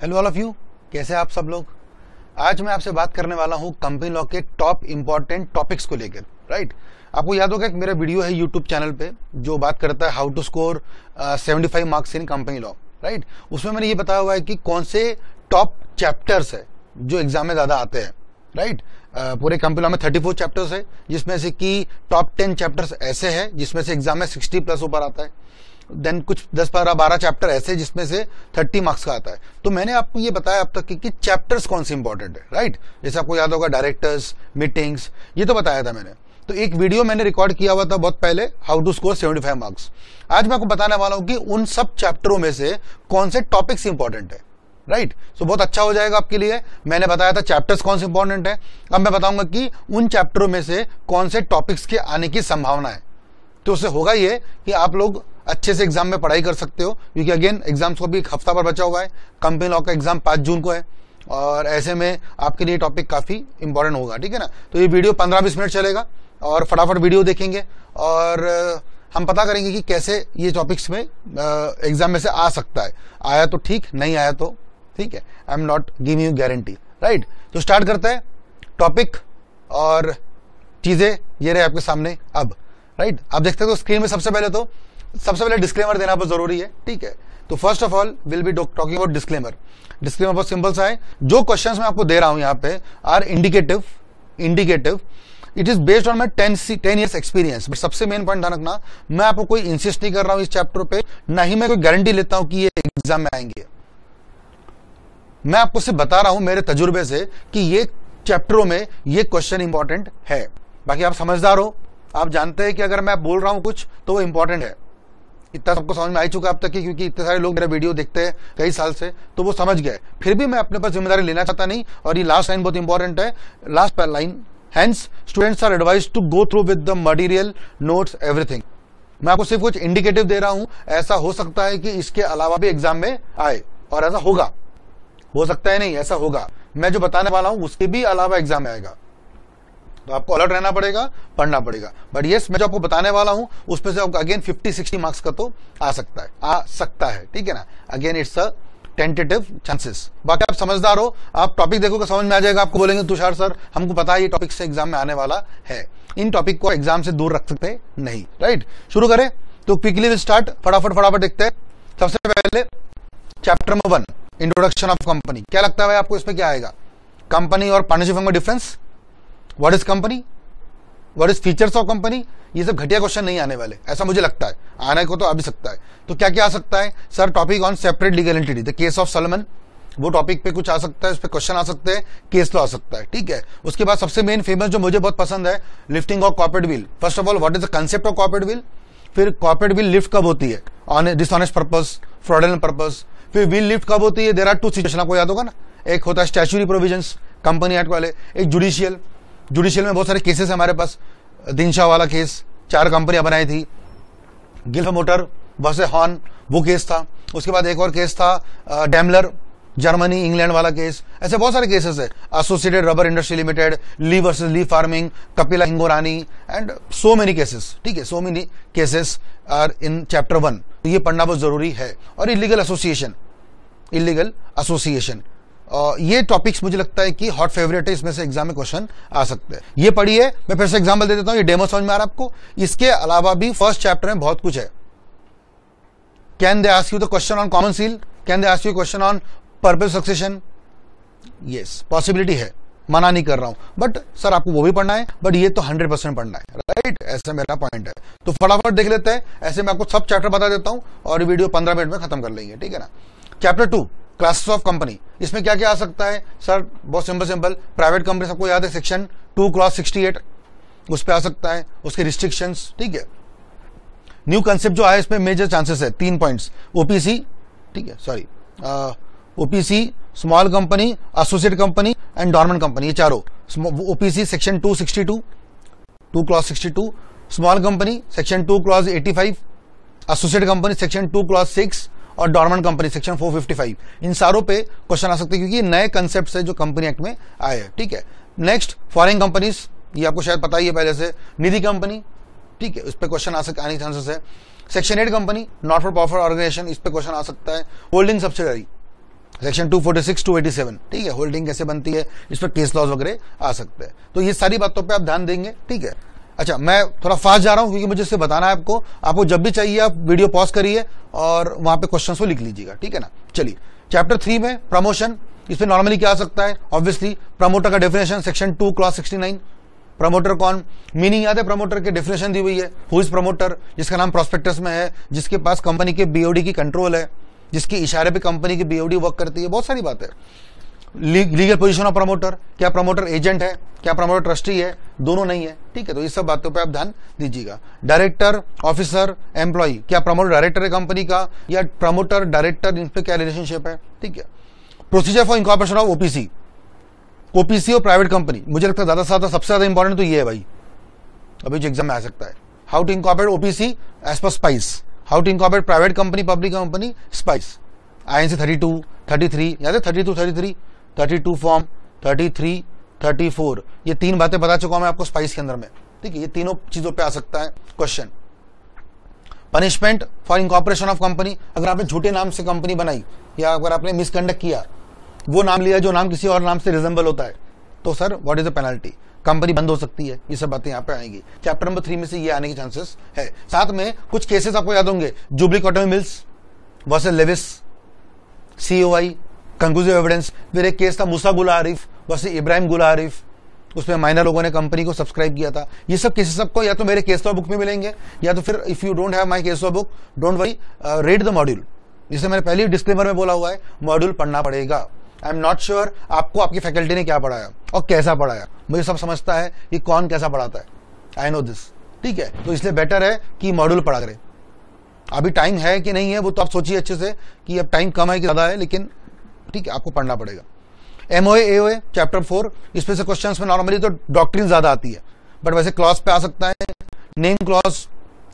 Hello all of you, कैसे हैं आप सब लोग। आज मैं आपसे बात करने वाला हूं कंपनी लॉ के टॉप इंपॉर्टेंट टॉपिक्स को लेकर। राइट, आपको याद होगा कि मेरा वीडियो है यूट्यूब चैनल पे जो बात करता है how to score 75 marks in company law. Right, उसमें मैंने ये बताया हुआ है कि कौन से टॉप चैप्टर्स है जो एग्जाम में ज्यादा आते हैं। राइट, पूरे कंपनी लॉ में 34 चैप्टर्स है, जिसमें से कि टॉप 10 चैप्टर्स ऐसे हैं जिसमें से एग्जाम में 60 प्लस ऊपर आता है। देन कुछ 10-12 चैप्टर ऐसे जिसमें से 30 मार्क्स का आता है। तो मैंने आपको ये बताया अब तक कि चैप्टर्स कौन से इंपॉर्टेंट है। राइट, जैसे आपको याद होगा डायरेक्टर्स, मीटिंग्स, ये तो बताया था मैंने। तो एक वीडियो मैंने रिकॉर्ड किया हुआ था बहुत पहले, हाउ टू स्कोर 75 मार्क्स। आज मैं आपको बताने वाला हूं कि उन सब चैप्टरों में से कौन से टॉपिक्स इंपॉर्टेंट है। राइट, सो बहुत अच्छा हो जाएगा आपके लिए। मैंने बताया था चैप्टर्स कौन से इंपॉर्टेंट है, अब मैं बताऊंगा कि उन चैप्टरों में से कौन से टॉपिक्स के आने की संभावना है। तो उससे होगा ये कि आप लोग अच्छे से एग्जाम में पढ़ाई कर सकते हो, क्योंकि अगेन एग्जाम्स को भी एक हफ्ता पर बचा हुआ है। कंपनी लॉ का एग्जाम 5 जून को है और ऐसे में आपके लिए टॉपिक काफी इंपॉर्टेंट होगा। ठीक है ना, तो ये वीडियो 15-20 मिनट चलेगा और फटाफट वीडियो देखेंगे और हम पता करेंगे कि कैसे ये टॉपिक्स में एग्जाम में से आ सकता है। आया तो ठीक, नहीं आया तो ठीक है, I am not giving you guarantee. Right, तो स्टार्ट करते हैं टॉपिक और चीजें ये रहे आपके सामने अब। राइट, आप देखते हो स्क्रीन में सबसे पहले डिस्क्लेमर देना बहुत जरूरी है। ठीक है, तो first of all will be talking about disclaimer. Disclaimer बहुत सिंपल सा है। जो क्वेश्चंस मैं आपको दे रहा हूं यहाँ पे are indicative. It is based on my 10 years experience. But सबसे मेन पॉइंट ध्यान रखना, मैं आपको कोई इंसिस्ट नहीं कर रहा हूं इस चैप्टर पे, ना ही मैं कोई गारंटी लेता हूं कि ये एग्जाम में आएंगे। मैं आपको सिर्फ बता रहा हूं मेरे तजुर्बे से कि ये चैप्टरों में ये क्वेश्चन इंपॉर्टेंट है। बाकी आप समझदार हो, आप जानते हैं कि अगर मैं बोल रहा हूं कुछ तो वो इंपॉर्टेंट है। इतना सबको समझ में आ चुका अब तक की, क्योंकि इतने सारे लोग मेरा वीडियो देखते हैं कई साल से, तो वो समझ गए। फिर भी मैं अपने पास जिम्मेदारी लेना चाहता नहीं। और ये लास्ट लाइन बहुत इंपॉर्टेंट है, last line, hence students are advised to go through with the material, notes, everything. मैं आपको सिर्फ कुछ इंडिकेटिव दे रहा हूं, ऐसा हो सकता है कि इसके अलावा भी एग्जाम में आए, और ऐसा होगा, हो सकता है नहीं, ऐसा होगा। मैं जो बताने वाला हूं उसके भी अलावा एग्जाम में आएगा, तो आपको अलर्ट रहना पड़ेगा, पढ़ना पड़ेगा। बट यस, मैं जो आपको बताने वाला हूं उसमें से आपको अगेन 50-60 मार्क्स का तो आ सकता है। ठीक है ना, again it's a tentative chances. बाकी आप समझदार हो, आप टॉपिक देखोगे समझ में आ जाएगा। आपको बोलेंगे तुषार सर हमको पता है ये टॉपिक से एग्जाम में आने वाला है, इन टॉपिक को एग्जाम से दूर रख सकते नहीं। राइट, शुरू करें तो क्विकली विल स्टार्ट, फटाफट देखते हैं। सबसे पहले chapter number 1, introduction of company. क्या लगता है भाई आपको इसमें क्या आएगा? कंपनी और पार्टनरशिप फर्म का difference, what is company, what is features of company. ये सब घटिया क्वेश्चन नहीं आने वाले, ऐसा मुझे लगता है। आने को तो आ भी सकता है। तो क्या क्या आ सकता है sir? Topic on separate legal entity, the case of Salomon, वो टॉपिक पे कुछ आ सकता है, उस पर क्वेश्चन आ सकते हैं, केस लॉ आ सकता है। ठीक है, उसके बाद सबसे मेन फेमस जो मुझे बहुत पसंद है, lifting of corporate will. First of all what is the concept of corporate will, फिर कॉर्पोरेट विल लिफ्ट कब होती है, on dishonest purpose, fraudulent purpose, फिर विल लिफ्ट कब होती है। देयर आर 2 सिचुएशन, आपको याद होगा ना, एक होता है स्टैट्यूटरी प्रोविजंस कंपनी एक्ट वाले, एक जुडिशियल में बहुत सारे केसेस है हमारे पास। दिनशाह वाला केस, 4 कंपनियां बनाई थी, गिल्फ मोटर वर्सेस हॉर्न, वो केस था। उसके बाद एक और केस था डैमलर जर्मनी इंग्लैंड वाला केस। ऐसे बहुत सारे केसेस है, associated rubber industry limited, Lee versus Lee farming, Kapila Hingorani, and so many cases. ठीक है, so many cases are in chapter 1। ये पढ़ना बहुत जरूरी है। और इलीगल एसोसिएशन, ये टॉपिक्स मुझे लगता है कि हॉट फेवरेट है, इसमें से एग्जाम में क्वेश्चन आ सकते हैं। ये पढ़िए, मैं फिर से एग्जांपल दे देता हूं, ये डेमो समझ में आ रहा है आपको। इसके अलावा भी फर्स्ट चैप्टर में बहुत कुछ है। Can they ask you the question on common seal, can they ask you question on purpose succession, yes possibility है, मना नहीं कर रहा हूं। बट सर आपको वो भी पढ़ना है, बट ये तो 100% पढ़ना है। राइट, ऐसा मेरा पॉइंट है। तो फटाफट देख लेते हैं। ऐसे मैं आपको सब चैप्टर बता देता हूं और वीडियो 15 मिनट में खत्म कर लेंगे। ठीक है ना। Chapter 2, classes of company. इसमें क्या क्या आ सकता है सर? बहुत सिंपल, प्राइवेट कंपनी सबको याद है, सेक्शन 2/68 उस पर आ सकता है, उसके रिस्ट्रिक्शंस। ठीक है, न्यू कंसेप्ट जो आया इसमें मेजर चांसेस है, 3 पॉइंट्स, ओपीसी, ठीक है, sorry OPC, small company, associate company and dormant company, ये चारों। OPC section 2/62, small company section 2/85, associate company section 2/6 और डॉर्मेंट कंपनी सेक्शन 455। इन सारों पे क्वेश्चन आ सकते हैं, क्योंकि नए कंसेप्ट है जो कंपनी एक्ट में आए हैं। ठीक है, नेक्स्ट फॉरेन कंपनीज, ये आपको शायद पता ही है पहले से। निधि कंपनी, ठीक है, उस पर क्वेश्चन आने के चांसेस है। Section 8 company, not for profit organisation, इस पे क्वेश्चन आ सकता है। होल्डिंग सब्सिडरी, सेक्शन 246 287, ठीक है, होल्डिंग कैसे बनती है, इस पर केस लॉज वगैरह आ सकते हैं। तो ये सारी बातों पे आप ध्यान देंगे, ठीक है। अच्छा, मैं थोड़ा फास्ट जा रहा हूं क्योंकि मुझे इससे बताना है आपको जब भी चाहिए आप वीडियो पॉज करिए और वहां पे क्वेश्चंस को लिख लीजिएगा, ठीक है ना। चलिए, चैप्टर 3 में प्रमोशन, इसमें नॉर्मली क्या आ सकता है, ऑब्वियसली प्रमोटर का डेफिनेशन, सेक्शन 2 क्लॉज 69। प्रमोटर कौन, मीनिंग याद है, प्रमोटर की डेफिनेशन दी हुई है, हु इज प्रमोटर, जिसका नाम प्रोस्पेक्टस में है, जिसके पास कंपनी के बीओडी की कंट्रोल है, जिसके इशारे पे कंपनी की बीओडी वर्क करती है, बहुत सारी बात है। लीगल पोजीशन ऑफ प्रमोटर, क्या प्रमोटर एजेंट है, क्या प्रमोटर ट्रस्टी है, दोनों नहीं है, ठीक है। तो इस सब बातों पे आप ध्यान दीजिएगा। डायरेक्टर, ऑफिसर, एम्प्लॉय, क्या प्रमोटर डायरेक्टर है कंपनी का या प्रमोटर डायरेक्टर, इन पे क्या रिलेशनशिप है, ठीक है। Procedure for incorporation of OPC, OPC और प्राइवेट कंपनी, मुझे लगता है ज्यादा से ज्यादा सबसे ज्यादा इंपॉर्टेंट तो ये है भाई, अभी जो एग्जाम में आ सकता है। How to incorporate OPC as per spice, how to incorporate private company, public company, spice, INC 32 33, याद है 32 33, 32 फॉर्म, 33 34, ये 3 बातें बता चुका हूं मैं आपको स्पाइस के अंदर में, ठीक है। ये तीनों चीजों पे आ सकता है question. Punishment for incorporation of company, अगर आपने झूठे नाम से कंपनी बनाई या अगर आपने मिसकंडक्ट किया, वो नाम लिया जो नाम किसी और नाम से रिजेंबल होता है, तो sir what is the penalty, company बंद हो सकती है। ये सब बातें यहाँ पे आएंगी। चैप्टर नंबर 3 में से ये आने के चांसेस है। साथ में कुछ केसेस आपको याद होंगे, Jubilee cotton mills versus Lewis, COI, conclusive evidence. फिर एक केस था मूसा गुल आरिफ वर्सेस इब्राहिम गुल आरिफ, उसमें माइनर लोगों ने कंपनी को सब्सक्राइब किया था। ये सब केसेस आपको या तो मेरे केस लॉ बुक में मिलेंगे या तो फिर if you don't have my case law book, don't worry, read the module. जिसे मैंने पहले ही डिस्क्लेमर में बोला हुआ है, मॉड्यूल पढ़ना पड़ेगा। आई एम नॉट श्योर आपको आपकी फैकल्टी ने क्या पढ़ाया और कैसा पढ़ाया, मुझे सब समझता है कि कौन कैसा पढ़ाता है, आई नो दिस, ठीक है। तो इसलिए बेटर है कि मॉड्यूल पढ़ा करें। अभी टाइम है कि नहीं है वो तो आप सोचिए अच्छे से कि अब टाइम कम है कि ज्यादा है, लेकिन ठीक है आपको पढ़ना पड़ेगा। MOA AOA चैप्टर 4, इसमें से क्वेश्चंस में नॉर्मली तो डॉक्ट्रिन ज्यादा आती है, बट वैसे क्लॉज पे आ सकता है। नेम क्लॉज,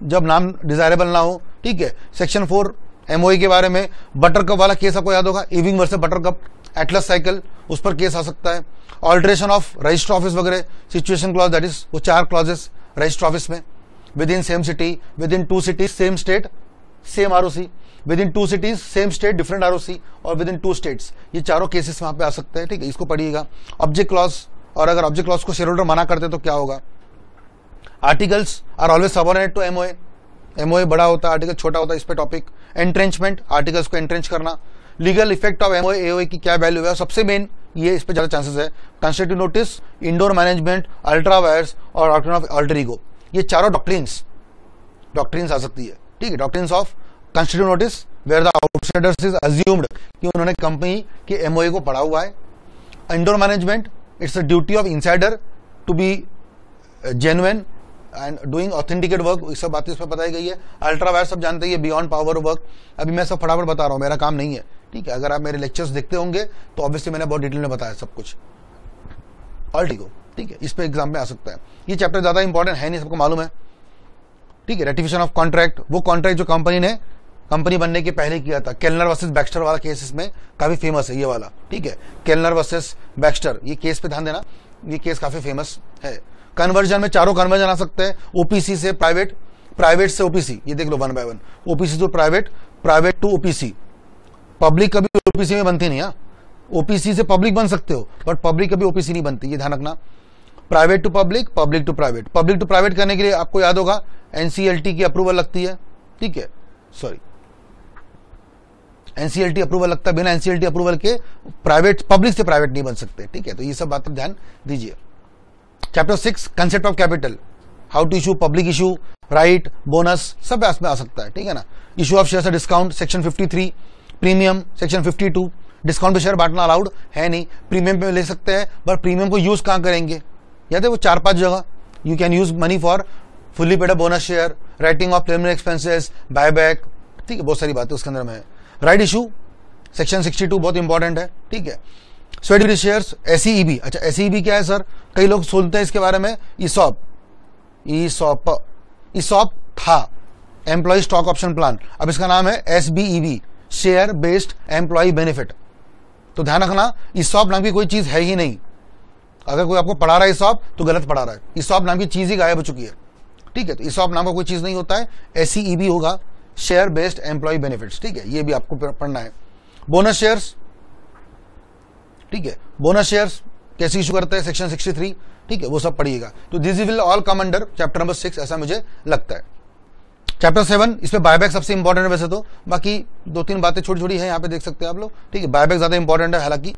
जब नाम डिजायरेबल ना हो, ठीक है। सेक्शन 4 MOA के बारे में, बटर कप वाला केस आपको याद होगा, Ewing versus Buttercup, Atlas Cycle, उस पर केस आ सकता है। ऑल्ट्रेशन ऑफ रजिस्टर ऑफिस वगैरह, सिचुएशन क्लॉज, दैट इज वो 4 क्लॉजेस रजिस्टर ऑफिस में, within same city, within 2 cities same state same ROC, within 2 cities same state different ROC, और within 2 states, ये चारों cases वहां पे आ सकते हैं, ठीक है। इसको पढ़िएगा। ऑब्जेक्ट क्लॉज, और अगर ऑब्जेक्ट क्लॉज को शेयर होल्डर मना करते तो क्या होगा। Articles are always subordinate to MOA, MOA बड़ा होता है, आर्टिकल छोटा होता है, इस पे टॉपिक। एंट्रेंचमेंट, आर्टिकल्स को एंट्रेंच करना। Legal effect of MOA AOA की क्या वैल्यू है, सबसे मेन ये, इस पे ज्यादा चांसेस है। Constructive notice, indoor management, ultra vires और डॉक्ट्रिन ऑफ अल्टर ईगो, ये चारों डॉक्ट्रिन्स आ सकती है, ठीक है। Doctrines of constructive notice, where the outsiders is assumed कि उन्होंने कंपनी के MOA को पढ़ा हुआ है। Indoor management, it's the duty of insider to be genuine and doing authenticate work, ये सब बातें इसमें बताई गई है। अल्ट्रा वायर सब जानते हैं, बियॉन्ड पावर वर्क। अभी मैं सब फटाफट बता रहा हूँ, मेरा काम नहीं है, ठीक है। अगर आप मेरे लेक्चर्स देखते होंगे तो ऑब्वियसली मैंने बहुत डिटेल में बताया सब कुछ। ऑल ठीक हो, ठीक है, इस पे एग्जाम में आ सकता है। ये चैप्टर ज्यादा इंपॉर्टेंट है नहीं, सबको मालूम है, ठीक है। रेटिफिकेशन ऑफ कॉन्ट्रैक्ट, वो कॉन्ट्रैक्ट जो कंपनी ने कंपनी बनने के पहले किया था। केलनर वर्सेस बैक्स्टर वाला केस इसमें काफी फेमस है, ये वाला, ठीक है। केलनर वर्सेस बैक्स्टर, ये केस पे ध्यान देना, ये केस काफी फेमस है। कन्वर्जन में चारों कन्वर्जन आ सकते हैं, OPC से प्राइवेट, प्राइवेट से OPC, ये देख लो 1 by 1, OPC to private, private to OPC। Public कभी OPC में बनती नहीं है, OPC से पब्लिक बन सकते हो बट पब्लिक कभी OPC नहीं बनती, ये ध्यान रखना। Private to public, public to private. Public to private करने के लिए आपको याद होगा NCLT की अप्रूवल लगती है, ठीक है, सॉरी NCLT अप्रूवल लगता है, बिना NCLT अप्रूवल के प्राइवेट, पब्लिक से प्राइवेट नहीं बन सकते, ठीक है। तो ये सब बात पर ध्यान दीजिए। Chapter 6 concept of capital, how to issue public issue, right, bonus, सब इसमें आ सकता है, ठीक है ना। Issue of share discount, section 53। Premium, section 52। Discount पे शेयर बांटना अलाउड है नहीं, प्रीमियम पे ले सकते हैं, बट प्रीमियम को यूज कहां करेंगे, याद है वो 4-5 जगह। You can use money for fully paid bonus share, writing of preliminary expenses, buyback, ठीक है, बहुत सारी बातें उसके अंदर में है। राइट इशू, सेक्शन 62 बहुत इंपॉर्टेंट है, ठीक है। स्वेट शेयर्स, SEEB, अच्छा SEEB क्या है सर, कई लोग सोचते हैं इसके बारे में। ईसॉप था एम्प्लॉय स्टॉक ऑप्शन प्लान, अब इसका नाम है SBEB, share based employee benefit. तो ध्यान रखना, ईसॉप नाम की कोई चीज है ही नहीं। अगर कोई आपको पढ़ा रहा है ईसॉप तो गलत पढ़ा रहा है, ईसॉप नाम की चीज ही गायब हो चुकी है, ठीक है। तो ईसॉप नाम का कोई चीज नहीं होता है, SEEB होगा, शेयर बेस्ड एम्प्लॉय बेनिफिट्स, ठीक है, ये भी आपको पढ़ना है। बोनस शेयर्स, ठीक है। बोनस शेयर्स कैसे इशू करते हैं, सेक्शन 63, ठीक है, वो सब पढ़िएगा। तो this will all come under chapter number 6, ऐसा मुझे लगता है। चैप्टर 7, इसमें बायबैक सबसे इंपॉर्टेंट है वैसे तो, बाकी 2-3 बातें छोटी छोटी है यहाँ पे देख सकते हैं आप लोग, ठीक है। बायबैक ज्यादा इंपॉर्टेंट है, हालांकि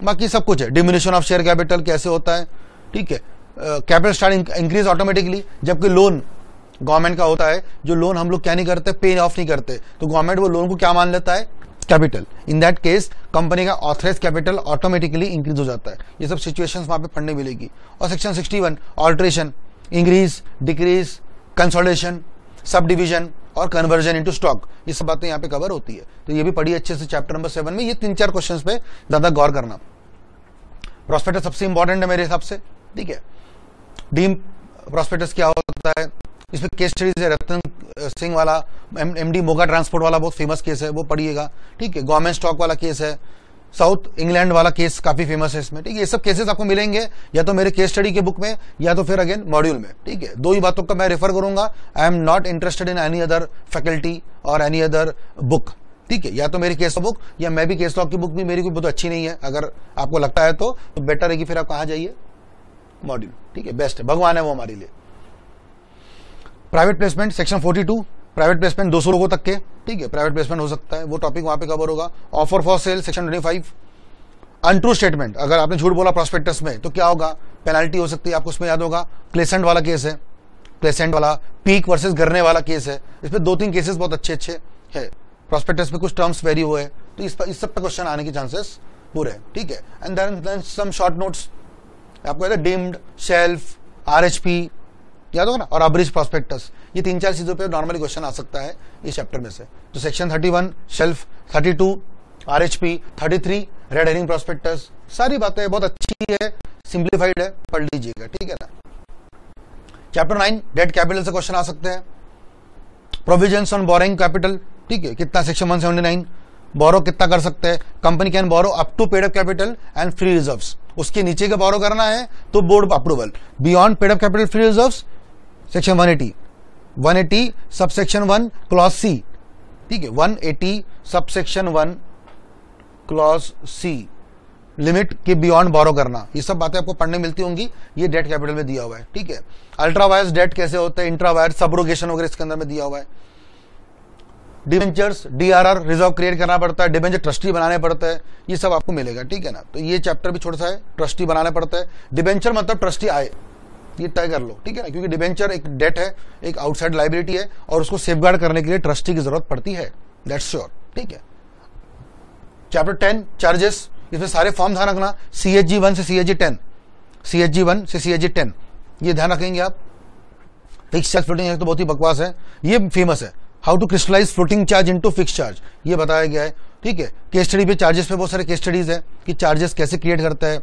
बाकी सब कुछ है। डिमिनिशन ऑफ शेयर कैपिटल कैसे होता है, ठीक है। कैपिटल स्टार्ट इंक्रीज ऑटोमेटिकली, जबकि लोन गवर्नमेंट का होता है, जो लोन हम लोग क्या नहीं करते, पे ऑफ नहीं करते, तो गवर्नमेंट वो लोन को क्या मान लेता है, capital. In that case company का ऑथराइज कैपिटल ऑटोमेटिकली इंक्रीज हो जाता है। ये सब सिचुएशंस वहां पे पढ़ने मिलेगी। और section 61 alteration, increase, decrease, consolidation, sub division और कन्वर्जन इनटू स्टॉक, ये सब बातें यहाँ पे कवर होती है। तो ये भी पढ़िए अच्छे से चैप्टर नंबर 7 में। ये 3-4 क्वेश्चन पे ज्यादा गौर करना। प्रोस्पेक्टस सबसे इंपॉर्टेंट है मेरे हिसाब से, ठीक है। डीम प्रोस्पेक्टस क्या होता है, इसमें केस स्टडीज है, रतन सिंह वाला, एमडी मोगा ट्रांसपोर्ट वाला बहुत फेमस केस है, वो पढ़िएगा, ठीक है। गवर्नमेंट स्टॉक वाला केस है, साउथ इंग्लैंड वाला केस काफी फेमस है इसमें, ठीक है। ये सब केसेस आपको मिलेंगे या तो मेरे केस स्टडी के बुक में या तो फिर अगेन मॉड्यूल में, ठीक है। 2 ही बातों का मैं रेफर करूंगा। I am not interested in any other faculty और एनी अदर बुक, ठीक है। या तो मेरी केस बुक या मैं भी केस लॉ की बुक भी मेरी कोई बहुत अच्छी नहीं है, अगर आपको लगता है तो बेटर है कि फिर आप कहाँ जाइए, मॉड्यूल, ठीक है, बेस्ट है, भगवान है वो हमारे लिए। Private placement section 42, private placement 200 लोगों तक के, ठीक है, प्राइवेट प्लेसमेंट हो सकता है, वो टॉपिक वहां पे कवर होगा। Offer for sale section 25, untrue statement, अगर आपने झूठ बोला प्रोस्पेक्टस में तो क्या होगा, पेनल्टी हो सकती है, आपको उसमें याद होगा। प्लेसेंट वाला केस है, प्लेसेंट वाला, पीक वर्सेस गरने वाला केस है, इसमें 2-3 केसेस बहुत अच्छे है। प्रोस्पेक्टस में कुछ टर्म्स वेरी हुए, तो इस सब पे क्वेश्चन आने के चांसेस पूरे हैं, ठीक है। And then some short notes आपको याद है, डीम्ड, शेल्फ, आरएचपी याद होगा ना, और अब्रिज प्रोस्पेक्टस, ये 3-4 चीजों पे नॉर्मली क्वेश्चन आ सकता है इस चैप्टर में से। तो section 31 shelf, 32 RHP, 33 red herring prospectus, सारी बातें बहुत अच्छी है, सिंप्लीफाइड है, पढ़ लीजिएगा, ठीक है ना। चैप्टर 9 डेट कैपिटल से क्वेश्चन आ सकते हैं। प्रोविजंस ऑन बोरोइंग कैपिटल, ठीक है, कितना, सेक्शन 179, बोरो कितना कर सकते हैं, company can borrow up to paid up capital and free reserves, उसके नीचे का बोरो करना है तो board approval. Beyond paid up capital free reserves section 180 subsection 1 clause C, ठीक है, 180 सबसेक्शन 1 क्लॉज सी, लिमिट के बियॉन्ड बोरो करना, ये सब बातें आपको पढ़ने मिलती होंगी, ये डेट कैपिटल में दिया हुआ है, ठीक है। अल्ट्रा वायर्स डेट कैसे होता है, इंट्रा वायर सबरोगेशन वगैरह इसके अंदर में दिया हुआ है। डिबेंचर्स, डीआरआर रिजर्व क्रिएट करना पड़ता है, डिबेंचर ट्रस्टी बनाने पड़ता है, ये सब आपको मिलेगा, ठीक है ना। तो ये चैप्टर भी छोटा सा है, ट्रस्टी बनाना पड़ता है, डिबेंचर मतलब ट्रस्टी आए, ये तय कर लो, ठीक है ना, क्योंकि डिबेंचर एक डेट है, एक आउटसाइड लाइबिलिटी है, और उसको सेफगार्ड करने के लिए ट्रस्टी की जरूरत पड़ती है, दैट्स श्योर, ठीक है। चैप्टर 10 चार्जेस, इसमें सारे फॉर्म ध्यान रखना, CHG 1 से CHG 10, CHG 1 से CHG 10, ये ध्यान रखेंगे आप। फिक्स चार्ज फ्लोटिंग तो बहुत ही बकवास है, ये फेमस है, how to crystallise floating charge into fix charge, ये बताया गया है, ठीक है। केस स्टडी पे चार्जेस पे बहुत सारे केस स्टडीज है कि चार्जेस कैसे क्रिएट करता है,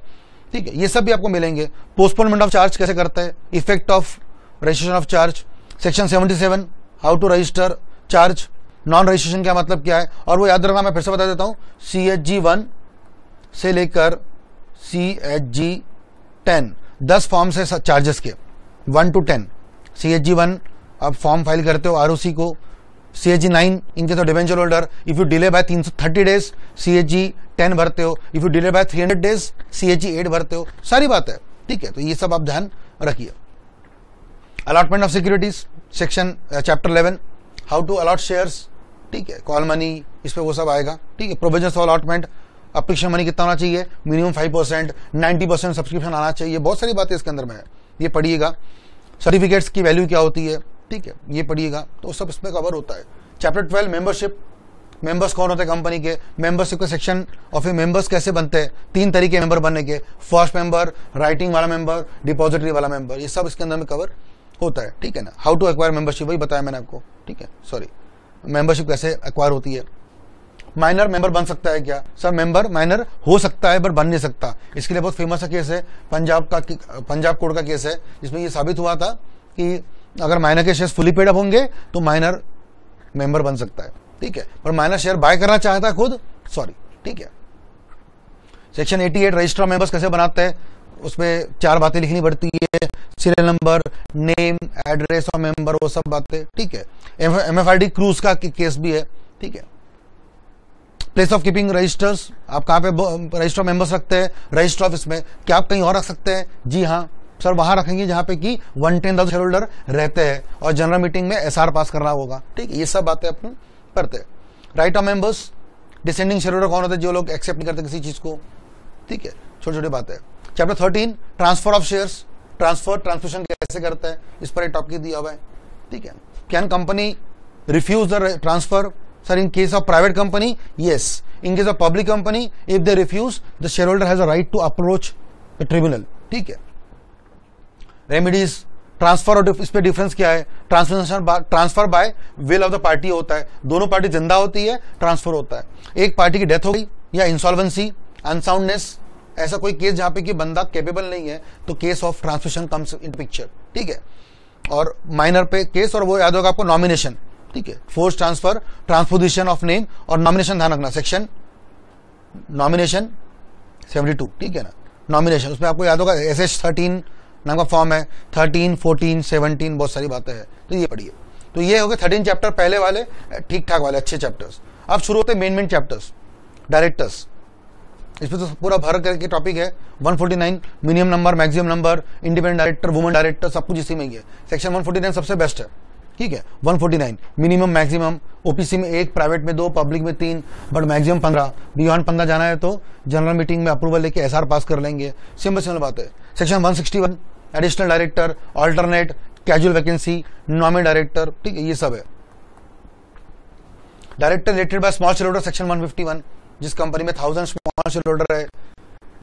ठीक है, ये सब भी आपको मिलेंगे। पोस्टपोनमेंट ऑफ चार्ज कैसे करता है, effect of registration of charge, section 77 how to register charge, non registration क्या मतलब क्या है, और वो याद रखना, मैं फिर से बता देता हूं, CHG 1 से लेकर CHG 10 10 फॉर्म्स है चार्जेस के, 1 to 10। CHG 1 आप फॉर्म फाइल करते हो ROC को, CHG 9 इनके तो debenture holder, if you delay by 330 days CHG 10 भरते हो, if you delay by 300 days CHG 8 भरते हो, सारी बात है, ठीक है। तो ये सब आप ध्यान रखिए। Allotment of securities section chapter 11 how to allot shares, ठीक है, कॉल मनी, इस पे वो सब आएगा, ठीक है। Provisions of allotment, application money कितना होना चाहिए, मिनिमम 5%, 90% सब्सक्रिप्शन आना चाहिए, बहुत सारी बातें इसके अंदर में है, ये पढ़िएगा। सर्टिफिकेट्स की वैल्यू क्या होती है, ठीक है, ये पढ़िएगा, तो सब इसमें कवर होता है। चैप्टर 12 मेंबरशिप, मेंबर्स कौन होते हैं कंपनी के, मेंबरशिप का सेक्शन और फिर मेंबर्स कैसे बनते हैं, 3 तरीके मेंबर बनने के, फर्स्ट मेंबर, राइटिंग वाला मेंबर, डिपॉजिटरी वाला मेंबर, ये सब इसके अंदर में कवर होता है, ठीक है ना। हाउ टू एक्वायर मेंबरशिप, वही बताया मैंने आपको, ठीक है, सॉरी, मेंबरशिप कैसे एक्वायर होती है। माइनर मेंबर बन सकता है क्या, सब मेंबर माइनर हो सकता है पर बन नहीं सकता, इसके लिए बहुत फेमस केस है, पंजाब कोर्ट का केस है, जिसमें ये साबित हुआ था कि अगर माइनर के शेयर फुली पेड अप होंगे तो माइनर मेंबर बन सकता है, ठीक है, पर माइनर शेयर बाय करना चाहता है खुद, सॉरी, ठीक है। सेक्शन 88 रजिस्टर मेंबर्स कैसे बनाते हैं, उसमें 4 बातें लिखनी पड़ती है, सीरियल नंबर, नेम, एड्रेस और मेंबर, वो सब बातें, ठीक है। MFID क्रूज का केस भी है, ठीक है। प्लेस ऑफ कीपिंग रजिस्टर्स, आप कहाँ पे रजिस्टर मेंबर्स रखते हैं, रजिस्टर ऑफिस में। क्या आप कहीं और रख सकते हैं? जी हाँ सर, वहां रखेंगे जहां पे कि 110,000 शेयर होल्डर रहते हैं और जनरल मीटिंग में एसआर पास करना होगा। ठीक है, ये सब बातें अपन करते हैं। Right of members, descending share holder कौन होते हैं? जो लोग एक्सेप्ट नहीं करते किसी चीज को। ठीक है, छोटी छोटी बातें। Chapter 13 transfer of shares, transmission कैसे करता है, इस पर एक टॉपिक दिया हुआ है। ठीक है, can company refuse the transfer? Sir, in case of private company yes, in case of public company if they refuse the shareholder has a right to approach the tribunal. ठीक है, remedies, transfer और इस पे difference क्या है? Transfer by will of the party होता है, दोनों पार्टी जिंदा होती है, ट्रांसफर होता है। एक पार्टी की डेथ हो गई या इंसॉल्वेंसी, अनसाउंडनेस, ऐसा कोई केस जहां पे कि बंदा कैपेबल नहीं है, तो case of transmission comes in picture. ठीक है, और माइनर पे केस, और वो याद होगा आपको नॉमिनेशन। ठीक है, force transfer, transposition of name और नॉमिनेशन ध्यान रखना, सेक्शन नॉमिनेशन 72। ठीक है ना, नॉमिनेशन, उसमें आपको याद होगा SS 13 नाम का फॉर्म है, 13, 14, 17, बहुत सारी बातें हैं, तो ये पढ़िए। तो ये हो गए 13 चैप्टर पहले वाले, ठीक ठाक वाले अच्छे चैप्टर्स। अब शुरू होते हैं मेन चैप्टर्स। डायरेक्टर्स, इसमें तो पूरा भर करके टॉपिक है। 149 minimum number, maximum number, independent director, woman director, सब कुछ इसी में ही है। सेक्शन 149 सबसे बेस्ट है। ठीक है, 149 मिनिमम मैक्सिमम, ओपीसी में 1, प्राइवेट में 2, पब्लिक में 3, बट मैक्सिमम 15। बियॉन्ड 15 जाना है तो जनरल मीटिंग में अप्रूवल लेके एसआर पास कर लेंगे। सिंपल बात है। Section 161 additional director, alternate, casual vacancy, nominal director. ठीक है, ये सब है। Director related by small share holder, section 151, जिस कंपनी में 1000 स्मॉल शेयर होल्डर है,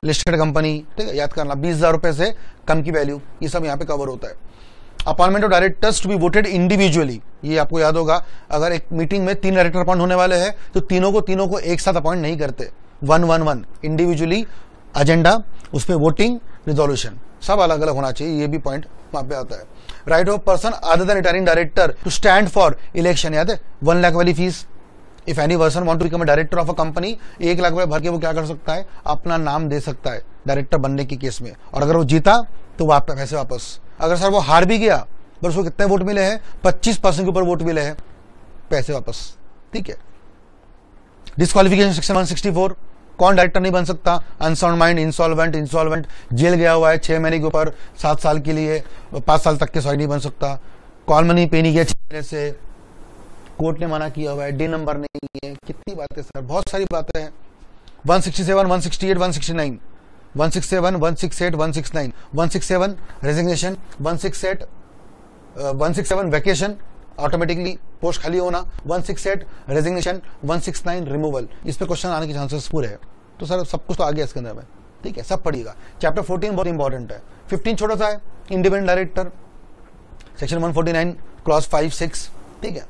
लिस्टेड कंपनी। ठीक है, याद करना, 20,000 रुपए से कम की वैल्यू, ये सब यहाँ पे कवर होता है। Appointment of directors to be voted individually, ये आपको याद होगा, अगर एक मीटिंग में 3 डायरेक्टर अपॉइंट होने वाले हैं तो तीनों को एक साथ अपॉइंट नहीं करते, 1-1-1 इंडिविजुअली, एजेंडा, उस पर वोटिंग, रिजोल्यूशन, सब अलग अलग होना चाहिए, ये भी पॉइंट वहां पे आता है। Right of person other than retiring director to stand for election, याद है 1 लाख वाली fees. If any person want to become a director of a company, 1 lakh रुपए भर के वो क्या कर सकता है? अपना नाम दे सकता है डायरेक्टर बनने के केस में, और अगर वो जीता तो पैसे वापस। अगर सर वो हार भी गया, पर उसको कितने वोट मिले हैं? 25% के ऊपर वोट मिले हैं, पैसे वापस। ठीक है, डिस्क्वालिफिकेशन सेक्शन 164, कौन डायरेक्टर नहीं बन सकता? अनसाउंड माइंड, इंसॉल्वेंट, जेल गया हुआ है 6 महीने के ऊपर, 7 साल के लिए, 5 साल तक के सॉरी नहीं बन सकता। कॉल मनी पे नहीं किया 6 महीने से, कोर्ट ने मना किया हुआ है, डी नंबर नहीं है, कितनी बातें सर, बहुत सारी बातें हैं। 167, 168, 169, 167, 168, 169, 167 रेजिग्नेशन, 167 वैकेशन, ऑटोमेटिकली पोस्ट खाली होना, 168 रेजिग्नेशन, 169 रिमूवल। इस पे क्वेश्चन आने के चांसेस पूरे हैं। तो सर सब कुछ तो आ गया इसके अंदर में। ठीक है, सब पढ़िएगा। चैप्टर 14 बहुत इंपॉर्टेंट है। 15 छोटा सा है, इंडिपेंडेंट डायरेक्टर, सेक्शन 149 क्लॉज 5, 6। ठीक है,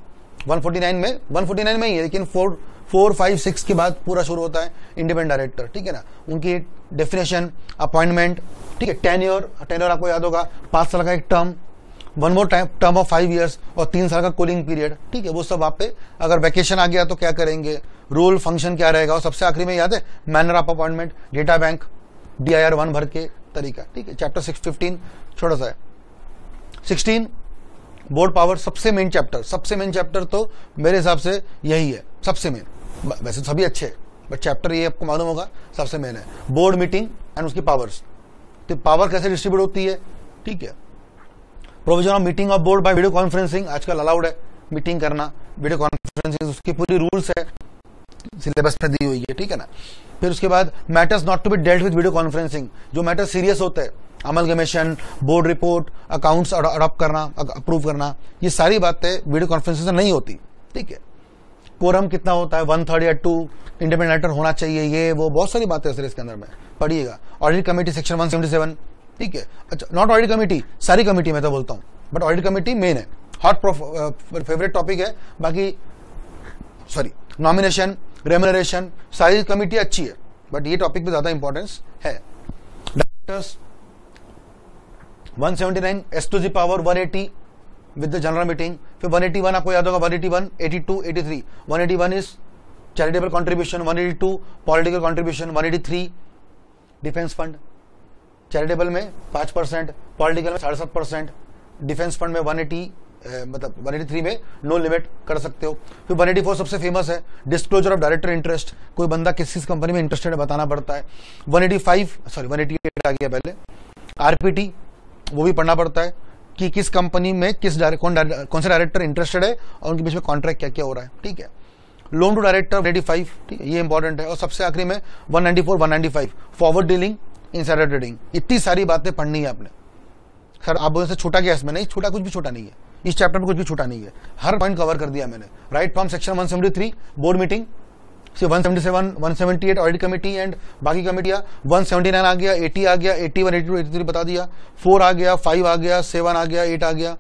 149 में ही है, लेकिन 4, 5, 6 के बाद पूरा शुरू होता है इंडिपेंडेंट डायरेक्टर। ठीक है ना, उनकी डेफिनेशन, अपॉइंटमेंट। ठीक है, टेन्योर आपको याद होगा, 5 साल का एक term, 1 more term of 5 years और 3 साल का कूलिंग पीरियड। ठीक है, वो सब आप पे, अगर वैकेशन आ गया तो क्या करेंगे, रूल फंक्शन क्या रहेगा, और सबसे आखिरी में याद है manner of appointment, data bank, DIR 1 भर के तरीका। ठीक है, चैप्टर 15 छोटा सा है। 16 बोर्ड पावर, सबसे मेन चैप्टर तो मेरे हिसाब से यही है, सबसे मेन। वैसे सभी अच्छे, बट चैप्टर ये आपको मालूम होगा सबसे मेन है। बोर्ड मीटिंग एंड उसकी पावर्स, तो पावर कैसे डिस्ट्रीब्यूट होती है। ठीक है, provision of meeting of board by video conferencing, आजकल अलाउड है मीटिंग करना वीडियो कॉन्फ्रेंसिंग, उसकी पूरी रूल्स है, सिलेबस में दी हुई है। ठीक है ना, फिर उसके बाद matters not to be dealt with video conferencing, जो मैटर सीरियस होते हैं, amalgamation, board report, accounts adopt करना, अप्रूव करना, ये सारी बातें वीडियो कॉन्फ्रेंसिंग से नहीं होती। ठीक है, कोरम कितना होता है, 1/3 या 2, इंडिपेंडेंट डायरेक्टर होना चाहिए, ये वो बहुत सारी बातें सर इसके अंदर में पढ़िएगा। Audit committee section 177। ठीक है, अच्छा नॉट ऑडिट कमेटी, सारी कमेटी मैं तो बोलता हूँ, बट ऑडिट कमेटी मेन है, हॉट फेवरेट टॉपिक है। बाकी सॉरी, नॉमिनेशन, रेम्युनरेशन, सारी कमेटी अच्छी है, बट ये टॉपिक पे ज्यादा इंपॉर्टेंस है। Directors 179 S to the power 180 with the general meeting. फिर 181 आपको याद होगा, 181, 82, 83। 181 is charitable contribution, 182 political contribution, 183 defence fund. Charitable में 5%, पॉलिटिकल में 7.5%, डिफेंस फंड में 180 मतलब 183 में नो लिमिट कर सकते हो। फिर 184 सबसे फेमस है, डिस्क्लोजर ऑफ डायरेक्टर इंटरेस्ट, कोई बंदा किस कंपनी में इंटरेस्टेड है बताना पड़ता है। 188 आ गया पहले, आरपीटी वो भी पढ़ना पड़ता है कि किस कंपनी में कौन सा डायरेक्टर इंटरेस्टेड है और उनके बीच में कॉन्ट्रैक्ट क्या क्या हो रहा है, ठीक है। लोन टू डायरेक्टर 185, ठीक है, ये इंपॉर्टेंट है। और सबसे आखिरी में 194 195 फॉरवर्ड डीलिंग, इनसाइडर ट्रेडिंग। इतनी सारी बातें पढ़नी है आपने। सर आप बोले से छोटा क्या इसमें, नहीं छोटा, कुछ भी छोटा नहीं है इस चैप्टर में, कुछ भी छोटा नहीं है, हर पॉइंट कवर कर दिया मैंने। Right from section 173 board meeting से 177 178 ऑडिट कमेटी एंड बाकी कमेटियां, 179 आ गया, 80 आ गया, 81 82 83 बता दिया, 4 आ गया, 5 आ गया, 7 आ गया, 8 आ गया,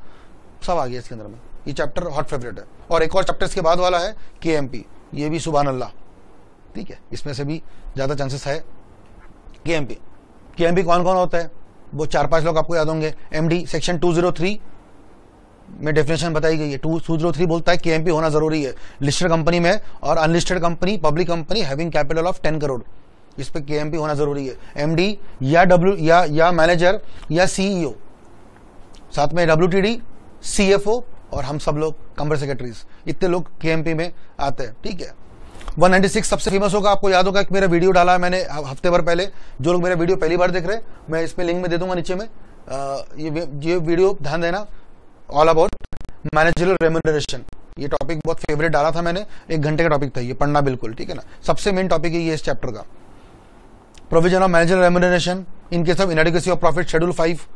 सब आ गया इसके अंदर में। ये चैप्टर हॉट फेवरेट है। और एक और चैप्टर के बाद वाला है केएमपी, ये भी सुभान अल्लाह, ठीक है, इसमें से भी ज्यादा चांसेस है। केएमपी कौन कौन होता है वो 4-5 लोग आपको याद होंगे। एमडी सेक्शन 203 में डेफिनेशन बताई गई है। 203 बोलता है केएमपी होना जरूरी है लिस्टेड कंपनी में और unlisted company, public company having capital of 10 crore, इस पे केएमपी होना जरूरी है। एमडी या मैनेजर या सीईओ, साथ में डब्ल्यूटीडी, सीएफओ और हम सब लोग कंपनी सेक्रेटरीज, इतने लोग केएमपी में आते हैं, ठीक है। 196 सबसे फेमस होगा, आपको याद होगा कि मेरा वीडियो डाला है मैंने हफ्ते भर पहले। जो लोग मेरा वीडियो पहली बार देख रहे हैं, मैं इसमें लिंक में दे दूंगा नीचे में। ये वीडियो ध्यान देना, ऑल अबाउट मैनेजरियल रेम्यूनरेशन। ये टॉपिक बहुत फेवरेट डाला था मैंने, 1 घंटे का टॉपिक था ये, पढ़ना बिल्कुल, ठीक है ना। सबसे मेन टॉपिक है ये इस चैप्टर का, provision of managerial remuneration in case of inadequacy of profit, schedule 5।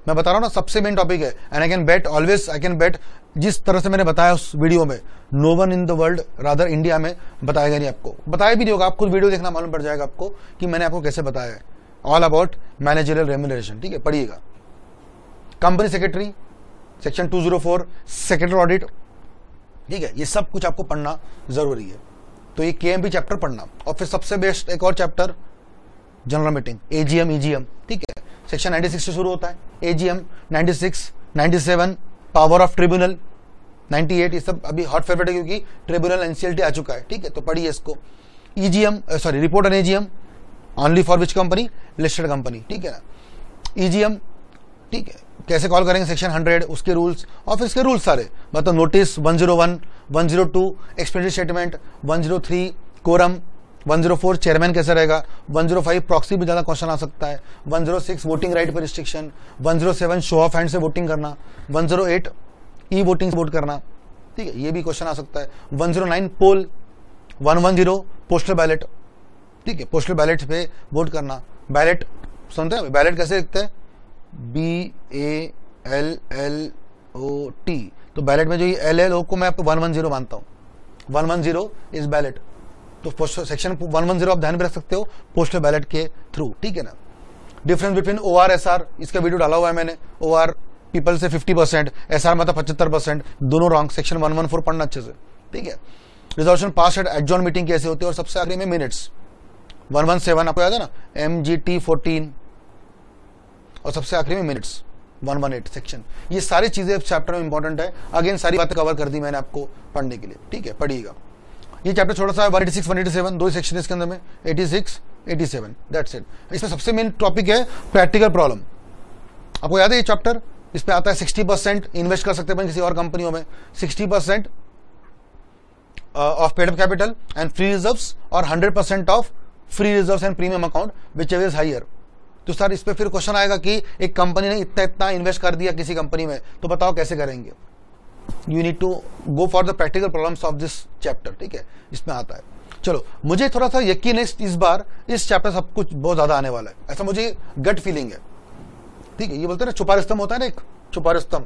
मैं बता रहा हूं ना, सबसे मेन टॉपिक है। And I can bet, always I can bet, जिस तरह से मैंने बताया उस वीडियो में, no one in the world, rather India में बताएगा नहीं आपको, बताया भी नहीं होगा। आप खुद वीडियो देखना, मालूम पड़ जाएगा आपको कि मैंने आपको कैसे बताया है। ऑल अबाउट मैनेजरियल रेम्यूनरेशन, ठीक है, पढ़िएगा। Company secretary section 204 secretary audit, ठीक है, ये सब कुछ आपको पढ़ना जरूरी है। तो ये केएमपी चैप्टर पढ़ना। और फिर सबसे बेस्ट एक और chapter, general meeting, AGM, EGM, ठीक है, सेक्शन 96 से शुरू होता है। एजीएम 96, 97 पावर ऑफ ट्रिब्यूनल, 98 ये सब अभी हॉट फेवरेट है क्योंकि ट्रिब्यूनल एनसीएलटी आ चुका है, ठीक है, तो पढ़िए इसको। EGM sorry report on AGM only for which company, listed company, ठीक है ना। ईजीएम, ठीक है, कैसे कॉल करेंगे, सेक्शन 100 उसके रूल्स और फिर इसके रूल्स सारे, मतलब notice 101 102 expenditure statement, 103 quorum, 104 chairman कैसे रहेगा, 105 प्रॉक्सी भी ज्यादा क्वेश्चन आ सकता है, 106 वोटिंग राइट पर रिस्ट्रिक्शन, 107 शो ऑफ हैंड से वोटिंग करना, 108 ई वोटिंग से वोट करना, ठीक है, ये भी क्वेश्चन आ सकता है। 109 पोल, 110 पोस्टल बैलेट, ठीक है, पोस्टल बैलेट पे वोट करना। बैलेट सुनते हैं, बैलेट कैसे लिखते हैं, BALLOT, तो बैलेट में जो ये LLO को मैं आपको 110 मानता हूं, 110 इज बैलेट। तो सेक्शन 110 आप ध्यान में रख सकते हो पोस्टल बैलेट के थ्रू, ठीक है ना। डिफरेंस बिटवीन OR SR, इसका वीडियो डाला हुआ है मैंने। OR पीपल से 50%, SR मतलब 75%, दोनों रॉन्ग। सेक्शन 114 पढ़ना अच्छे से, ठीक है। Resolution pass at adjourn meeting कैसे होती है, और सबसे आखिरी में मिनट्स 117 आपको याद है ना, MGT 14, और सबसे आखिरी में मिनट्स 118 सेक्शन। ये सारी चीजें चैप्टर में इंपॉर्टेंट है। अगेन सारी बातें कवर कर दी मैंने आपको पढ़ने के लिए, ठीक है, पढ़िएगा। ये चैप्टर छोटा सा है, 186 187 दो सेक्शन इसके अंदर में, 86 87 दैट्स इट। इसमें सबसे मेन टॉपिक है प्रैक्टिकल प्रॉब्लम। आपको याद है ये चैप्टर, इस पे आता है 60% इन्वेस्ट कर सकते हैं किसी और कंपनियों में, 60% of paid up capital and free reserves, और 100% of free reserves and premium account whichever is higher. तो सर इस पे फिर क्वेश्चन आएगा कि एक कंपनी ने इतना इतना इन्वेस्ट कर दिया किसी कंपनी में, तो बताओ कैसे करेंगे। You need to go for the practical problems of this chapter, ठीक है, इसमें आता है। चलो, मुझे थोड़ा सा यकीन है इस बार इस चैप्टर सब कुछ बहुत ज्यादा आने वाला है, ऐसा मुझे गट फीलिंग है, ठीक है। ये बोलते हैं ना छुपा रिस्तम होता है ना, एक छुपा रिस्तम,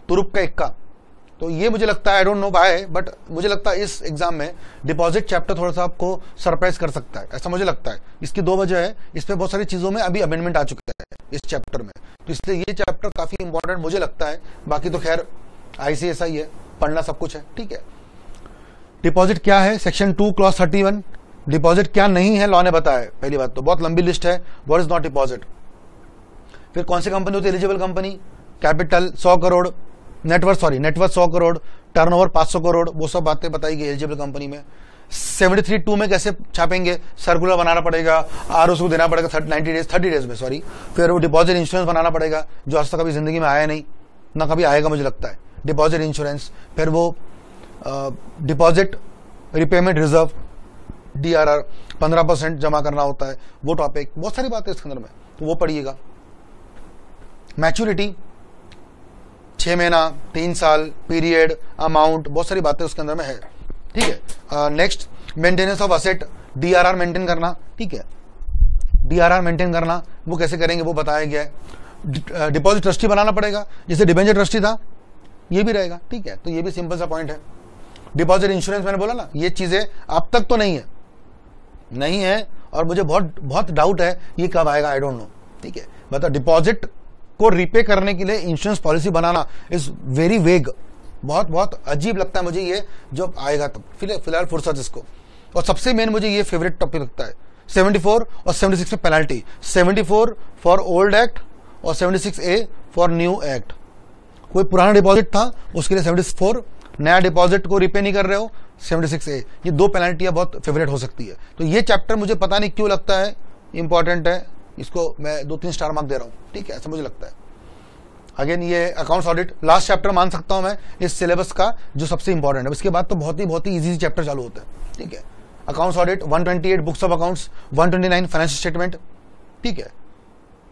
तुरुप का इक्का, तो ये मुझे लगता है, I don't know why, but मुझे लगता है इस एग्जाम में डिपॉजिट चैप्टर थोड़ा सा आपको सरप्राइज कर सकता है, ऐसा मुझे लगता है। इसकी 2 वजह है, इस पे बहुत सारी चीजों में अभी अमेंडमेंट आ चुका है इस चैप्टर में, तो इसलिए ये चैप्टर काफी इंपॉर्टेंट मुझे लगता है। बाकी तो खैर ICSI है, पढ़ना सब कुछ है, ठीक है। डिपॉजिट क्या है, सेक्शन 2 क्लॉज 31, डिपॉजिट क्या नहीं है लॉ ने बताया है। पहली बात तो बहुत लंबी लिस्ट है, व्हाट इज नॉट डिपॉजिट। फिर कौन सी कंपनी होती है eligible company, capital 100 crore, net worth 100 crore, turnover 500 crore, वो सब बातें बताई गई एलिजिबल कंपनी में। 73(2) में कैसे छापेंगे, सर्कुलर बनाना पड़ेगा, ROC को देना पड़ेगा 30 डेज में, सॉरी। फिर वो डिपॉजिट इंश्योरेंस बनाना पड़ेगा, जो आज तक कभी जिंदगी में आया नहीं, ना कभी आएगा मुझे लगता है। डिपॉजिट इंश्योरेंस, फिर वो डिपॉजिट रिपेमेंट रिजर्व, DRR 15% जमा करना होता है, वो टॉपिक, बहुत सारी बातें इसके अंदर में, तो वो पढ़िएगा। मैच्योरिटी 6 महीना, 3 साल, पीरियड, अमाउंट, बहुत सारी बातें उसके अंदर में है, ठीक है। Next maintenance of asset, DRR maintain करना, ठीक है, DRR मेंटेन करना, वो कैसे करेंगे वो बताया गया है। डिपॉजिट ट्रस्टी बनाना पड़ेगा, जैसे डिबेंचर ट्रस्टी था ये भी रहेगा, ठीक है, तो ये भी सिंपल सा पॉइंट है। डिपॉजिट इंश्योरेंस मैंने बोला ना, ये चीजें अब तक तो नहीं है और मुझे बहुत डाउट है ये कब आएगा, आई डोंट नो, ठीक है। मतलब डिपॉजिट को रिपे करने के लिए insurance policy banana is very vague, बहुत अजीब लगता है मुझे ये, जब आएगा तब। फिलहाल फुर्सत इसको। और सबसे मेन मुझे ये फेवरेट टॉपिक लगता है 74 और 76 में पेनल्टी, 74 फॉर ओल्ड एक्ट और 76A फॉर न्यू एक्ट। कोई पुराना डिपॉजिट था उसके लिए 74, नया डिपॉजिट को रिपे नहीं कर रहे हो 76A। ये दो पेनल्टियां बहुत फेवरेट हो सकती है। तो ये चैप्टर मुझे पता नहीं क्यों लगता है इंपॉर्टेंट है, इसको मैं 2-3 स्टार मार्क दे रहा हूं, ठीक है, ऐसा मुझे लगता है। अगेन ये अकाउंट्स ऑडिट लास्ट चैप्टर मान सकता हूं मैं इस सिलेबस का जो सबसे इंपॉर्टेंट है। इसके बाद तो बहुत ही इजी चैप्टर चालू होता है, ठीक है। Accounts audit 128 books of accounts, 129 financial statement, ठीक है।